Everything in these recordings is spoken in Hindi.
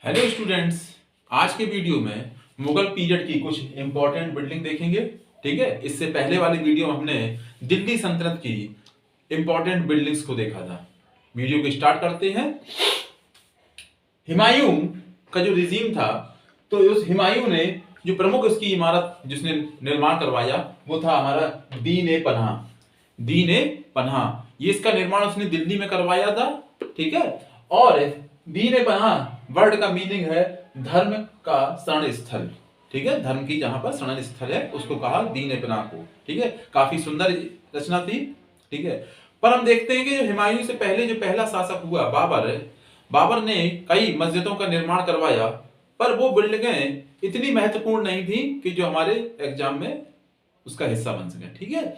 हेलो स्टूडेंट्स, आज के वीडियो में मुगल पीरियड की कुछ इंपॉर्टेंट बिल्डिंग देखेंगे। ठीक है, इससे पहले वाली वीडियो में हमने दिल्ली सल्तनत की इंपॉर्टेंट बिल्डिंग्स को देखा था। वीडियो को स्टार्ट करते हैं। हुमायूं का जो रिजीम था, तो उस हुमायूं ने जो प्रमुख उसकी इमारत जिसने निर्माण करवाया वो था हमारा दीन ए पनाह। दीन ए पनाह ये इसका निर्माण उसने दिल्ली में करवाया था। ठीक है, और दीन ए पनाह वर्ड का मीनिंग है धर्म का शरण स्थल। ठीक है, धर्म की जहां पर शरण स्थल है उसको कहा दीन ए पनाह को। ठीक है, काफी सुंदर रचना थी। ठीक है, पर हम देखते हैं कि हुमायूं से पहले जो पहला शासक हुआ बाबर ने कई मस्जिदों का निर्माण करवाया, पर वो बिल्डिंगें इतनी महत्वपूर्ण नहीं थी कि जो हमारे एग्जाम में उसका हिस्सा बन सके। ठीक है,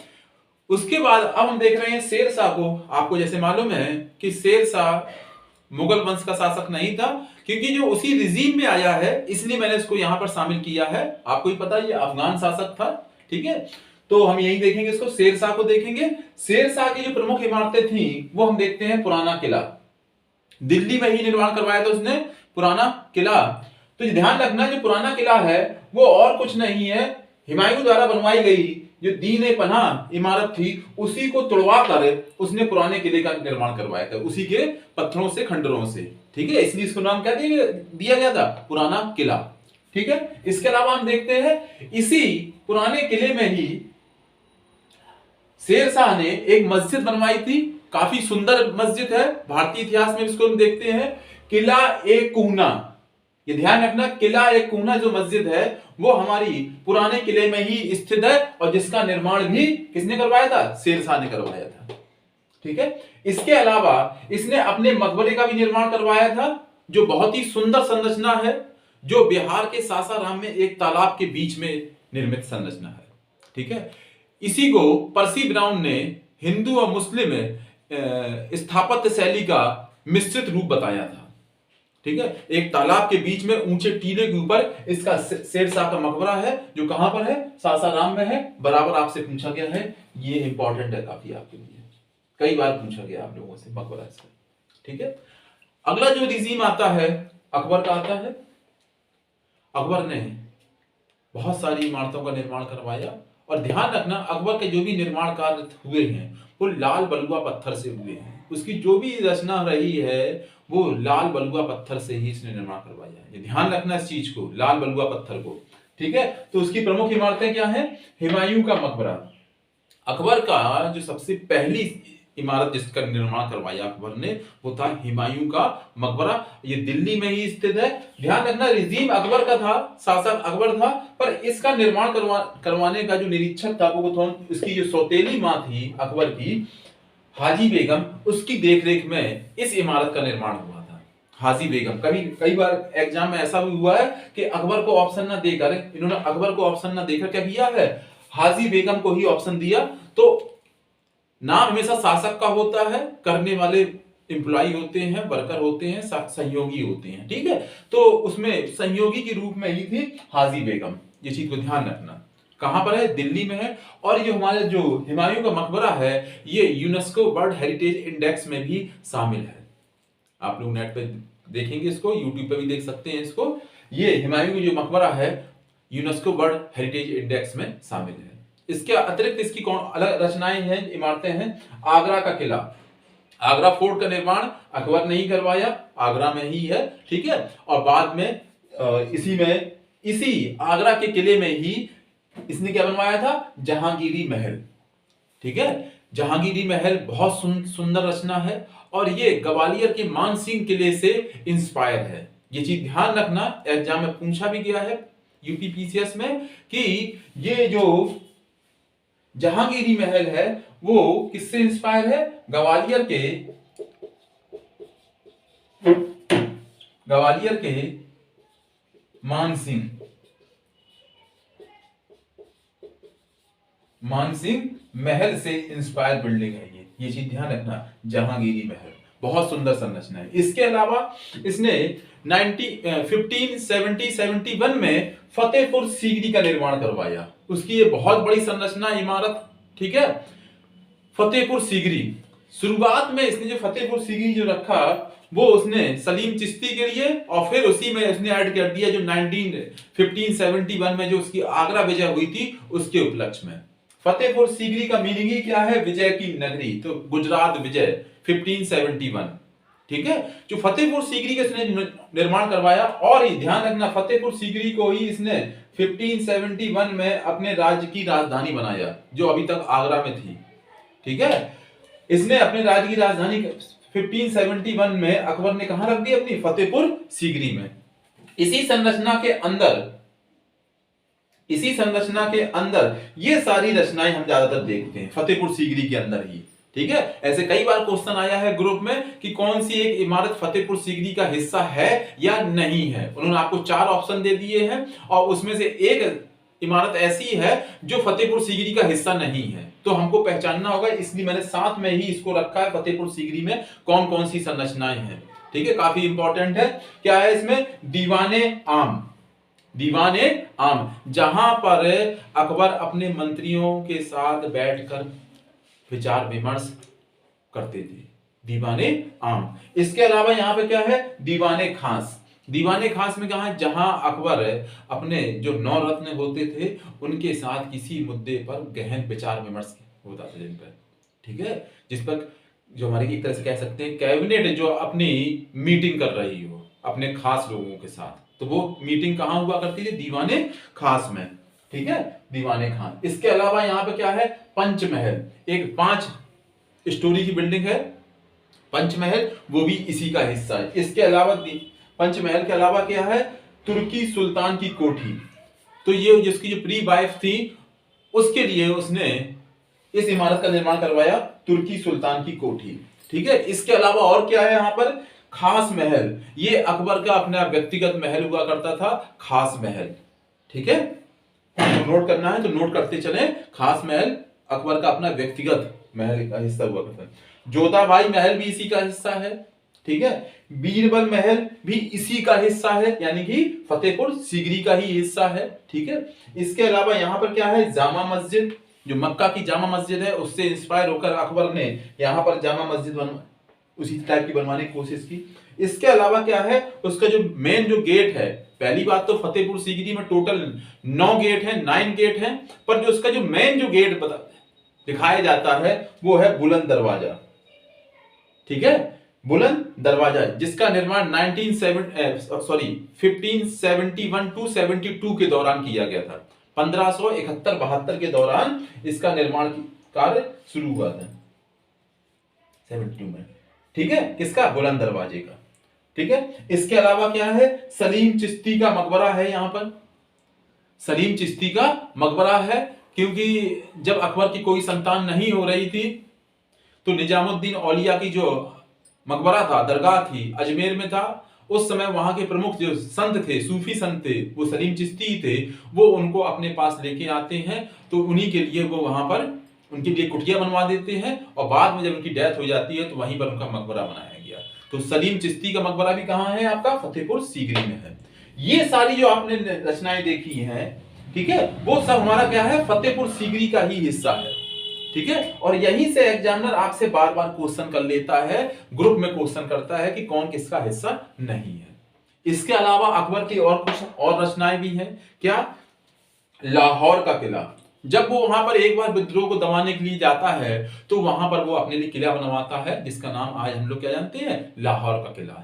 उसके बाद अब हम देख रहे हैं शेर शाह को। आपको जैसे मालूम है कि शेर शाह मुगल वंश का शासक नहीं था, क्योंकि जो उसी रिजीम में आया है इसलिए मैंने इसको यहां पर शामिल किया है। आपको ही पता है ये अफगान शासक था। ठीक है, तो हम यही देखेंगे इसको, शेर शाह को देखेंगे। शेर शाह की जो प्रमुख इमारतें थी वो हम देखते हैं पुराना किला। दिल्ली में ही निर्माण करवाया था उसने पुराना किला। तो ध्यान रखना जो पुराना किला है वो और कुछ नहीं है, हुमायूं द्वारा बनवाई गई जो दीन ए पनाह इमारत थी उसी को तोड़वा कर उसने पुराने किले का निर्माण करवाया था, उसी के पत्थरों से, खंडरों से। ठीक है, इसलिए इसको नाम क्या दिया गया था, पुराना किला। ठीक है, इसके अलावा हम देखते हैं इसी पुराने किले में ही शेर शाह ने एक मस्जिद बनवाई थी। काफी सुंदर मस्जिद है, भारतीय इतिहास में इसको हम देखते हैं किला ए कूना। ये ध्यान रखना, किला ए कूना जो मस्जिद है वो हमारी पुराने किले में ही स्थित है और जिसका निर्माण भी किसने करवाया था, शेर शाह ने करवाया था। ठीक है, इसके अलावा इसने अपने मकबरे का भी निर्माण करवाया था जो बहुत ही सुंदर संरचना है, जो बिहार के सासाराम में एक तालाब के बीच में निर्मित संरचना है। ठीक है, इसी को पर्सी ब्राउन ने हिंदू और मुस्लिम स्थापत्य शैली का मिश्रित रूप बताया था। ठीक है, एक तालाब के बीच में ऊंचे टीले के ऊपर इसका शेर शाह का मकबरा है जो कहां पर है, सासाराम में है। बराबर आपसे पूछा गया है, ये इंपॉर्टेंट है काफी आपके लिए, कई बार पूछा गया आप लोगों से मकबरा इसका। ठीक है, अगला जो रिजीम आता है अकबर का आता है। अकबर ने बहुत सारी इमारतों का निर्माण करवाया, और ध्यान रखना अकबर के जो भी निर्माण कार्य हुए हैं वो लाल बलुआ पत्थर से हुए हैं। उसकी जो भी रचना रही है वो लाल बलुआ पत्थर से ही इसने निर्माण करवाया है। ध्यान रखना इस चीज को, लाल बलुआ पत्थर को। ठीक है, तो उसकी प्रमुख इमारतें क्या हैं, हुमायूं का मकबरा। अकबर का जो सबसे पहली इमारत जिसका निर्माण करवाया अकबर ने वो था हुमायूं का मकबरा। ये दिल्ली में ही स्थित है। ध्यान रखना रिजीम अकबर का था, शासक अकबर था, पर इसका निर्माण करवाने का जो निरीक्षक था वो तो इसकी जो सौतेली मां थी अकबर की, हाजी बेगम, उसकी देखरेख में इस इमारत का निर्माण हुआ था। हाजी बेगम, कई बार एग्जाम में ऐसा भी हुआ है कि अकबर को ऑप्शन ना देकर, इन्होंने अकबर को ऑप्शन ना देकर क्या किया है, हाजी बेगम को ही ऑप्शन दिया। तो नाम हमेशा शासक का होता है, करने वाले एम्प्लॉय होते हैं, वर्कर होते हैं, सहयोगी होते हैं। ठीक है, तो उसमें सहयोगी के रूप में ही थी हाजी बेगम। ये चीज को ध्यान रखना, कहां पर है, दिल्ली में है। और ये हमारे जो हुमायूं का मकबरा है ये यूनेस्को वर्ल्ड हेरिटेज इंडेक्स में भी शामिल है। आप लोग नेट पे देखेंगे इसको, यूट्यूब पे भी देख सकते हैं इसको। ये हुमायूं का जो मकबरा है यूनेस्को वर्ल्ड हेरिटेज इंडेक्स में शामिल है। इसके अतिरिक्त इसकी कौन अलग रचनाएं हैं, इमारतें हैं। आगरा का किला, आगरा फोर्ट का निर्माण अकबर ने ही करवाया, आगरा में ही है। ठीक है, और बाद में इसी आगरा के किले में ही इसने क्या बनवाया था, जहांगीरी महल। ठीक है, जहांगीरी महल बहुत सुंदर रचना है और ये ग्वालियर के मानसिंह किले से इंस्पायर है। ये चीज ध्यान रखना, एग्जाम में पूछा भी गया है यूपीपीसीएस में कि ये जो जहांगीरी महल है वो किससे इंस्पायर है, ग्वालियर के मानसिंह महल से इंस्पायर बिल्डिंग है ये चीज ध्यान रखना। जहांगीरी महल बहुत सुंदर संरचना है। इसके अलावा इसने 1571 में फतेहपुर सीकरी का निर्माण करवाया। उसकी ये बहुत बड़ी संरचना इमारत। ठीक है, फतेहपुर सीकरी, शुरुआत में इसने जो फतेहपुर सीकरी जो रखा वो उसने सलीम चिश्ती के लिए, और फिर उसी में उसने ऐड कर दिया जो 1571 में जो उसकी आगरा विजय हुई थी उसके उपलक्ष्य में। फतेहपुर सीकरी का मीनिंग ही क्या है? विजय की नगरी, तो गुजरात विजय 1571। ठीक है, जो फतेहपुर सीकरी का इसने निर्माण करवाया, और ही ध्यान रखना फतेहपुर सीकरी को ही इसने 1571 में अपने राज्य की राजधानी बनाया, जो अभी तक आगरा में थी। ठीक है, इसने अपने राज्य की राजधानी 1571 में अकबर ने कहां रख दी? अपनी फतेहपुर सीकरी में। इसी संरचना के अंदर ये सारी रचनाएं हम ज्यादातर देखते हैं फतेहपुर सीकरी के अंदर ही। ठीक है, ऐसे कई बार क्वेश्चन आया है ग्रुप में कि कौन सी एक इमारत फतेहपुर सीकरी का हिस्सा है या नहीं है। उन्होंने आपको 4 ऑप्शन दे दिए हैं, और उसमें से एक इमारत ऐसी है जो फतेहपुर सीकरी का हिस्सा नहीं है, तो हमको पहचानना होगा। इसलिए मैंने साथ में ही इसको रखा है, फतेहपुर सीकरी में कौन कौन सी संरचनाएं हैं। ठीक है, काफी इंपॉर्टेंट है। क्या है इसमें? दीवाने आम, जहां पर अकबर अपने मंत्रियों के साथ बैठकर विचार विमर्श करते थे, दीवाने आम। इसके अलावा यहाँ पे क्या है? दीवाने खास में कहा है? जहां अकबर अपने जो 9 रत्न होते थे उनके साथ किसी मुद्दे पर गहन विचार विमर्श होता था, जिन पर, ठीक है, जिस पर जो हमारे एक तरह से कह सकते हैं कैबिनेट जो अपनी मीटिंग कर रही हो अपने खास लोगों के साथ, तो वो मीटिंग कहां हुआ करती थी? दीवाने खास में। ठीक है, दीवाने खास। इसके अलावा यहाँ पे क्या है? पंचमहल, एक 5 स्टोरी की बिल्डिंग है पंचमहल, वो भी इसी का हिस्सा है। इसके अलावा पंचमहल के अलावा क्या है? तुर्की सुल्तान की कोठी, तो ये जिसकी जो प्री वाइफ थी उसके लिए उसने इस इमारत का निर्माण करवाया, तुर्की सुल्तान की कोठी। ठीक है, इसके अलावा और क्या है यहाँ पर? खास महल, ये अकबर का अपना व्यक्तिगत महल हुआ करता था, खास महल। ठीक है, तो नोट करना है तो नोट करते चले, खास महल अकबर का अपना व्यक्तिगत महल का हिस्सा हुआ करता है। जोधाबाई महल भी इसी का हिस्सा है। ठीक है, बीरबल महल भी इसी का हिस्सा है, यानी कि फतेहपुर सीकरी का ही हिस्सा है। ठीक है, इसके अलावा यहाँ पर क्या है? जामा मस्जिद, जो मक्का की जामा मस्जिद है उससे इंस्पायर होकर अकबर ने यहाँ पर जामा मस्जिद उसी टाइप की बनवाने की कोशिश की। इसके अलावा क्या है? उसका जो मेन जो गेट है, पहली बात तो फतेहपुर सीकरी में टोटल 9 गेट हैं, 9 गेट हैं, पर जो उसका जो मेन जो गेट दिखाया जाता है वो है बुलंद दरवाजा। ठीक है, बुलंद दरवाजा, जिसका निर्माण 1571 टू 72 के दौरान किया गया था। 1571-72 के दौरान इसका निर्माण कार्य शुरू हुआ था 72 में। ठीक है, किसका? बुलंद दरवाजे का। ठीक है, इसके अलावा क्या है? सलीम चिश्ती का मकबरा है। यहाँ पर सलीम चिश्ती का मकबरा है, क्योंकि जब अकबर की कोई संतान नहीं हो रही थी तो निजामुद्दीन औलिया की जो मकबरा था, दरगाह थी, अजमेर में था। उस समय वहां के प्रमुख जो संत थे, सूफी संत थे, वो सलीम चिश्ती थे, वो उनको अपने पास लेके आते हैं, तो उन्हीं के लिए वो वहां पर उनके लिए कुटिया बनवा देते हैं, और बाद में जब उनकी डेथ हो जाती है तो वहीं पर उनका मकबरा बनाया गया। तो सलीम चिश्ती का मकबरा भी कहाँ है? आपका फतेहपुर सीकरी में है। ये सारी जो आपने रचनाएं देखी हैं, ठीक है, वो सब हमारा क्या है? फतेहपुर सीकरी का ही हिस्सा है। ठीक है, और यहीं से एग्जामिनर आपसे बार बार क्वेश्चन कर लेता है, ग्रुप में क्वेश्चन करता है कि कौन किसका हिस्सा नहीं है। इसके अलावा अकबर की और कुछ और रचनाएं भी हैं। क्या? लाहौर का किला, जब वो वहां पर एक बार विद्रोह को दबाने के लिए जाता है तो वहां पर वो अपने लिए किला बनवाता है, जिसका नाम आज हम लोग क्या जानते हैं? लाहौर का किला।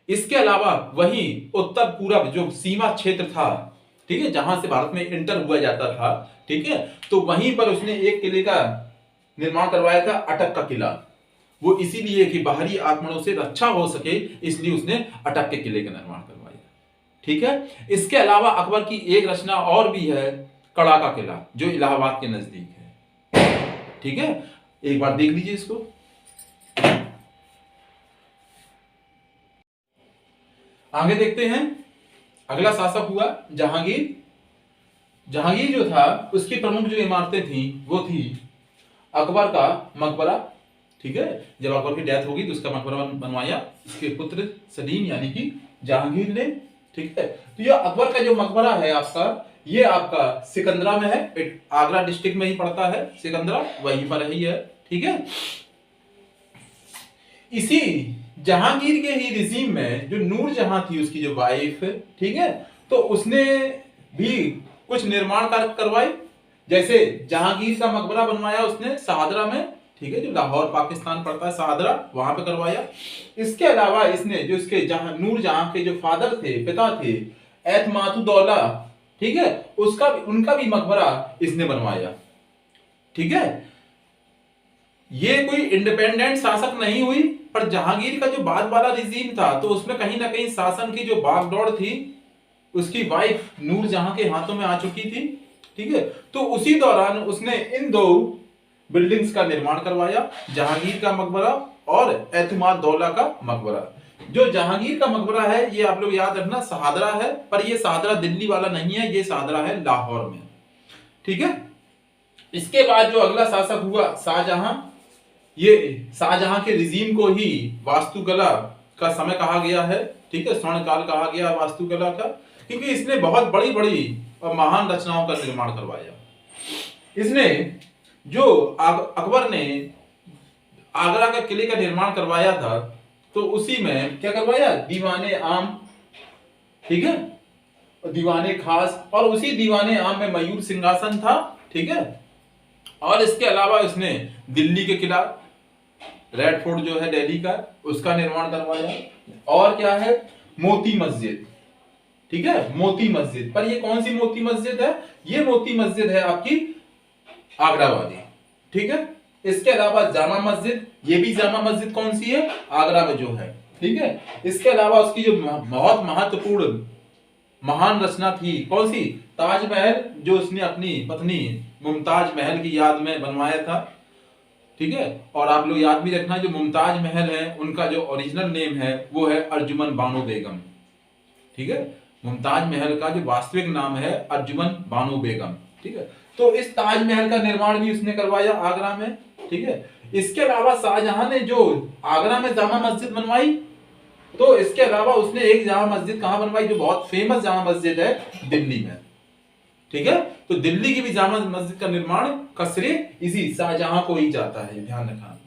इसके अलावा वही उत्तर पूर्व जो सीमा क्षेत्र था, ठीक है, जहां से भारत में इंटर हुआ जाता था, ठीक है, तो वहीं पर उसने एक किले का निर्माण करवाया था, अटक का किला। वो इसीलिए कि बाहरी आक्रमणों से रक्षा हो सके, इसलिए उसने अटक के किले का निर्माण करवाया। ठीक है, इसके अलावा अकबर की एक रचना और भी है, कड़ा का किला, जो इलाहाबाद के नजदीक है। ठीक है, एक बार देख लीजिए इसको। आगे देखते हैं, अगला शासक हुआ जहांगीर। जहांगीर जो था उसकी प्रमुख जो इमारतें थी वो थी अकबर का मकबरा। ठीक है, जब अकबर की डेथ होगी तो उसका मकबरा बनवाया इसके पुत्र सलीम यानी कि जहांगीर ने। ठीक है, तो यह अकबर का जो मकबरा है आपका, ये आपका सिकंदरा में है, आगरा डिस्ट्रिक्ट में ही पड़ता है सिकंदरा, वहीं पर ही है। ठीक है, इसी जहांगीर के ही रिजीम में जो नूरजहां थी उसकी जो वाइफ, ठीक है, तो उसने भी कुछ निर्माण कार्य करवाए। जैसे जहांगीर का मकबरा बनवाया उसने शाहदरा में, ठीक है, जो लाहौर पाकिस्तान पड़ता है शाहदरा, वहां पे करवाया। इसके अलावा इसने जो इसके नूरजहां के जो फादर थे, पिता थे, एतमादुद्दौला, ठीक है, उनका भी मकबरा इसने बनवाया। ठीक है, ये कोई इंडिपेंडेंट शासक नहीं हुई, पर जहांगीर का जो बाद वाला रिजीम था तो उसमें कहीं ना कहीं शासन की जो बागडोर थी उसकी वाइफ नूरजहां के हाथों में आ चुकी थी। ठीक है, तो उसी दौरान उसने इन दो बिल्डिंग्स का निर्माण करवाया, जहांगीर का मकबरा और एतमादुद्दौला का मकबरा। जो जहांगीर का मकबरा है ये आप लोग याद रखना शाहदरा है, पर ये शाहदरा दिल्ली वाला नहीं है, ये शाहदरा है लाहौर में। ठीक है, इसके बाद जो अगला शासक हुआ शाहजहां, ये शाहजहां के रिजीम को ही वास्तुकला का समय कहा गया है। ठीक है, स्वर्ण काल कहा गया वास्तुकला का, क्योंकि इसने बहुत बड़ी बड़ी और महान रचनाओं का निर्माण करवाया। इसने जो अकबर ने आगरा के किले का निर्माण करवाया था तो उसी में क्या करवाया, दीवाने आम, ठीक है, दीवाने खास, और उसी दीवाने आम में मयूर सिंहासन था। ठीक है, और इसके अलावा इसने दिल्ली के किला रेड फोर्ट जो है दिल्ली का, उसका निर्माण करवाया। और क्या है, मोती मस्जिद। ठीक है, मोती मस्जिद, पर ये कौन सी मोती मस्जिद है, ये मोती मस्जिद है आपकी आगरा वाली। ठीक है, इसके अलावा जामा मस्जिद, ये भी जामा मस्जिद कौन सी है, आगरा में जो है। ठीक है, इसके अलावा उसकी जो बहुत महत्वपूर्ण महान रचना थी कौन सी, ताजमहल, जो उसने अपनी पत्नी मुमताज महल की याद में बनवाया था। ठीक है, और आप लोग याद भी रखना जो मुमताज महल है उनका जो ओरिजिनल नेम है वो है अर्जुमन बानो बेगम। ठीक है, मुमताज महल का जो वास्तविक नाम है अर्जुमन बानो बेगम। ठीक है, तो इस ताजमहल का निर्माण भी उसने करवाया आगरा में। ठीक है, इसके अलावा शाहजहां ने जो आगरा में जामा मस्जिद बनवाई, तो इसके अलावा उसने एक जामा मस्जिद कहां बनवाई जो बहुत फेमस जामा मस्जिद है, दिल्ली में। ठीक है, तो दिल्ली की भी जामा मस्जिद का निर्माण का श्रेय इसी शाहजहां को ही जाता है, ध्यान रखना।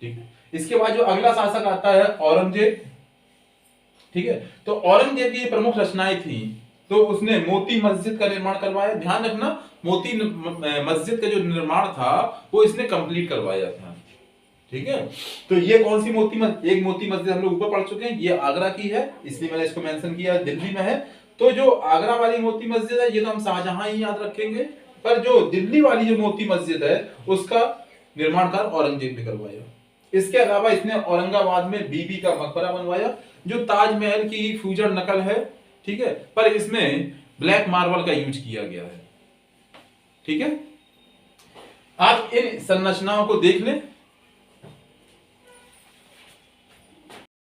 ठीक है, इसके बाद जो अगला शासक आता है औरंगजेब। ठीक है, तो औरंगजेब की प्रमुख रचनाएं थी, तो उसने मोती मस्जिद का निर्माण करवाया। ध्यान रखना, मोती मस्जिद का जो निर्माण था वो इसने कंप्लीट करवाया था। ठीक है, तो ये कौन सी मोती मस्जिद, एक मोती मस्जिद हम लोग ऊपर पढ़ चुके हैं, ये आगरा की है, इसलिए मैंने इसको मेंशन किया, दिल्ली में है। तो जो आगरा वाली मोती मस्जिद है ये तो हम शाहजहां ही याद रखेंगे, पर जो दिल्ली वाली जो मोती मस्जिद है उसका निर्माण कार्य औरंगजेब ने करवाया। इसके अलावा इसने औरंगाबाद में बीबी का मकबरा बनवाया जो ताजमहल की फ्यूजन नकल है। ठीक है, पर इसमें ब्लैक मार्बल का यूज किया गया है। ठीक है, आप इन संरचनाओं को देख लें।